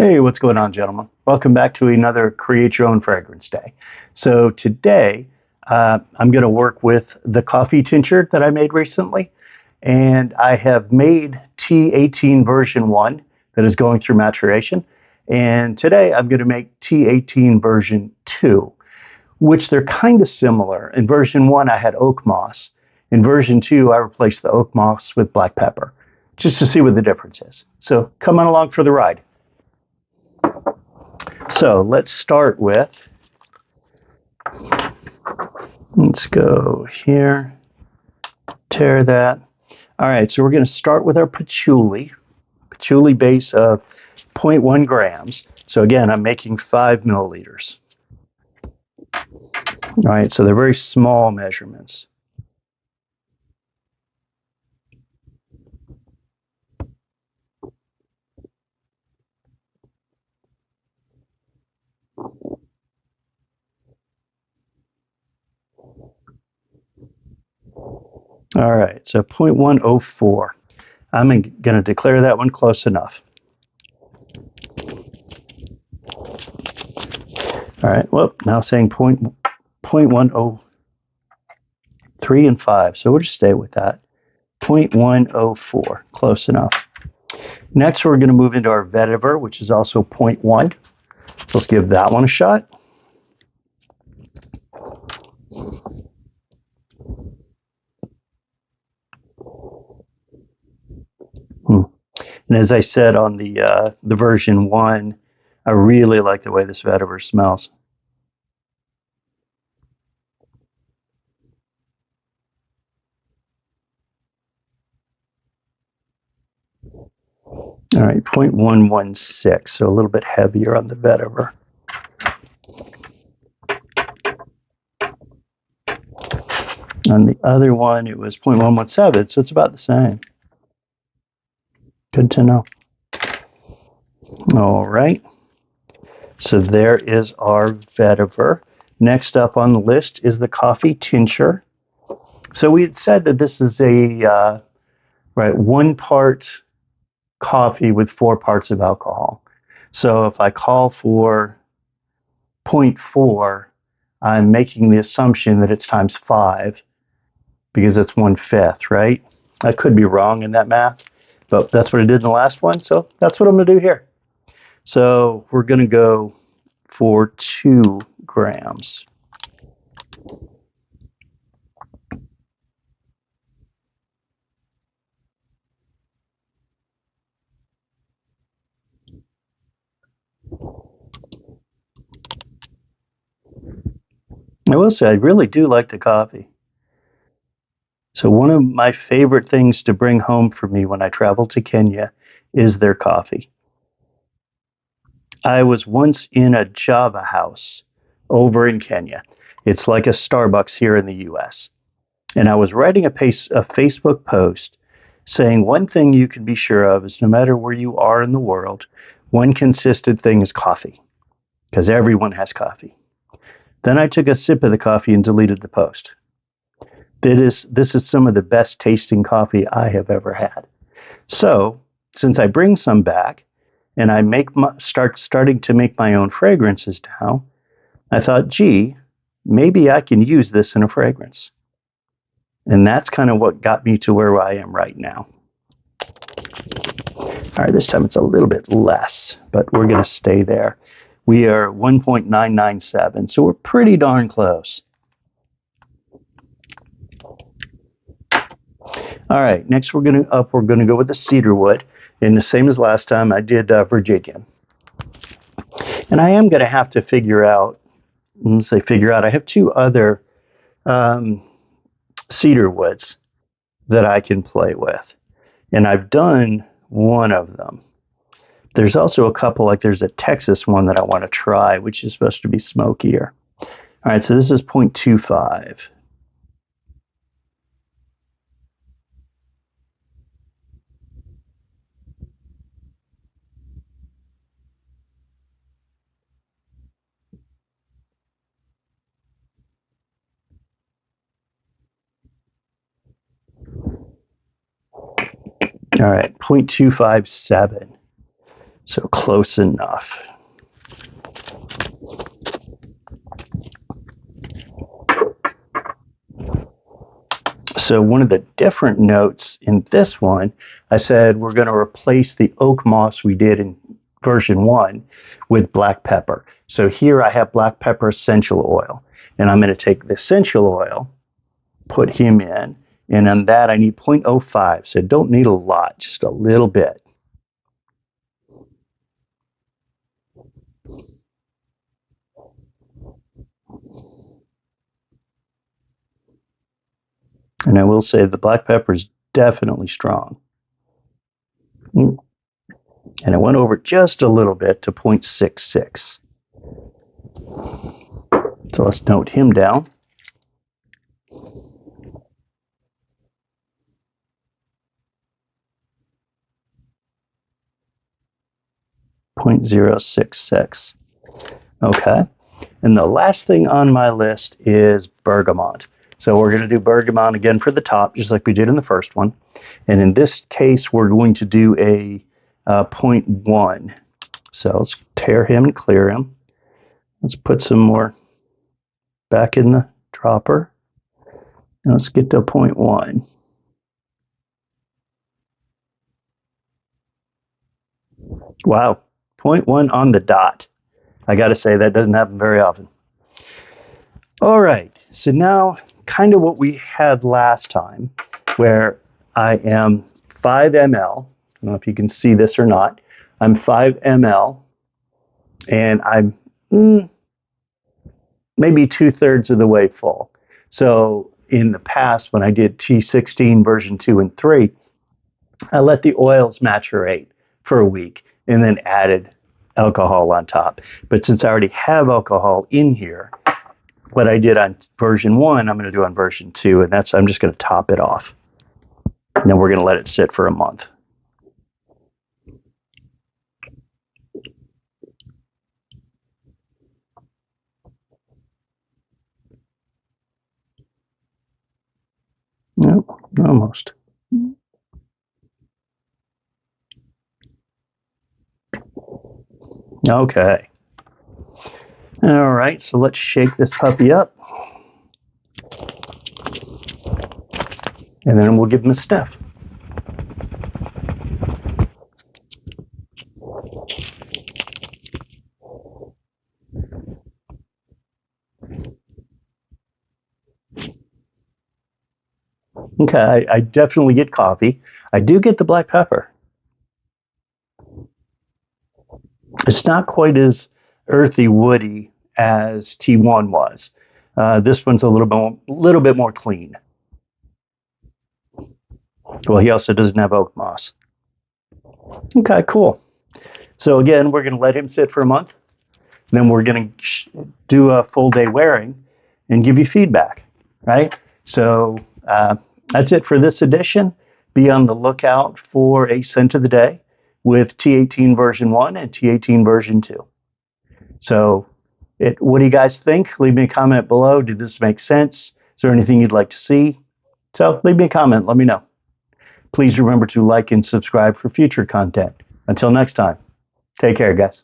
Hey, what's going on, gentlemen? Welcome back to another Create Your Own Fragrance Day. So today, I'm going to work with the coffee tincture that I made recently, and I have made T18 version 1 that is going through maturation, and today I'm going to make T18 version 2, which they're kind of similar. In version 1, I had oak moss. In version 2, I replaced the oak moss with black pepper, just to see what the difference is. So come on along for the ride. So let's start with, let's go here, tear that. All right, so we're going to start with our patchouli base of 0.1 grams. So again, I'm making 5 milliliters. All right, so they're very small measurements. All right, so 0.104. I'm going to declare that one close enough. All right, well, now saying 0.103 and 5, so we'll just stay with that. 0.104, close enough. Next, we're going to move into our vetiver, which is also 0.1. Let's give that one a shot. And as I said on the version 1, I really like the way this vetiver smells. All right, 0.116, so a little bit heavier on the vetiver. On the other one, it was 0.117, so it's about the same. Good to know. All right, so there is our vetiver. Next up on the list is the coffee tincture. So we had said that this is a 1 part coffee with 4 parts of alcohol. So if I call for 0.4, I'm making the assumption that it's times 5 because it's 1/5, right? I could be wrong in that math, but that's what I did in the last one, so that's what I'm going to do here. So we're going to go for 2 grams. I will say I really do like the coffee. So one of my favorite things to bring home for me when I travel to Kenya is their coffee. I was once in a Java house over in Kenya. It's like a Starbucks here in the US. And I was writing a Facebook post saying one thing you can be sure of is no matter where you are in the world, one consistent thing is coffee, because everyone has coffee. Then I took a sip of the coffee and deleted the post. This is some of the best tasting coffee I have ever had. So, since I bring some back and I starting to make my own fragrances now, I thought, gee, maybe I can use this in a fragrance. And that's kind of what got me to where I am right now. All right, this time it's a little bit less, but we're going to stay there. We are 1.997, so we're pretty darn close. All right, next we're going to go with the cedarwood, and the same as last time I did Virginia. And I am going to have to figure out. I have 2 other cedar woods that I can play with, and I've done one of them. There's also a couple, like there's a Texas one that I want to try, which is supposed to be smokier. All right, so this is 0.25. All right, 0.257. So close enough. So one of the different notes in this one, I said we're going to replace the oak moss we did in version 1 with black pepper. So here I have black pepper essential oil, and I'm going to take the essential oil, put him in, and on that I need 0.05, so don't need a lot, just a little bit. And I will say the black pepper is definitely strong. And I went over just a little bit to 0.66. So let's note him down. .066. Okay. And the last thing on my list is bergamot. So we're going to do bergamot again for the top, just like we did in the first one. And in this case, we're going to do a 0.1. So let's tear him and clear him. Let's put some more back in the dropper. And let's get to 0.1. Wow, 0.1 on the dot. I got to say, that doesn't happen very often. All right, so now kind of what we had last time, where I am 5 ml. I don't know if you can see this or not. I'm 5 ml, and I'm maybe 2/3 of the way full. So in the past, when I did T16 version 2 and 3, I let the oils maturate for a week and then added alcohol on top. But since I already have alcohol in here, what I did on version 1, I'm going to do on version 2, and I'm just going to top it off. And then we're going to let it sit for a month. Nope, almost. Okay. All right, so let's shake this puppy up. And then we'll give him a sniff. Okay, I definitely get coffee. I do get the black pepper. It's not quite as earthy, woody as T1 was. This one's a little bit more clean. Well, he also doesn't have oak moss. Okay, cool. So again, we're going to let him sit for a month. Then we're going to do a full day wearing and give you feedback, right? So that's it for this edition. Be on the lookout for a scent of the day with T18 version 1 and T18 version 2. So what do you guys think? Leave me a comment below. Did this make sense? Is there anything you'd like to see? So leave me a comment. Let me know. Please remember to like and subscribe for future content. Until next time, take care, guys.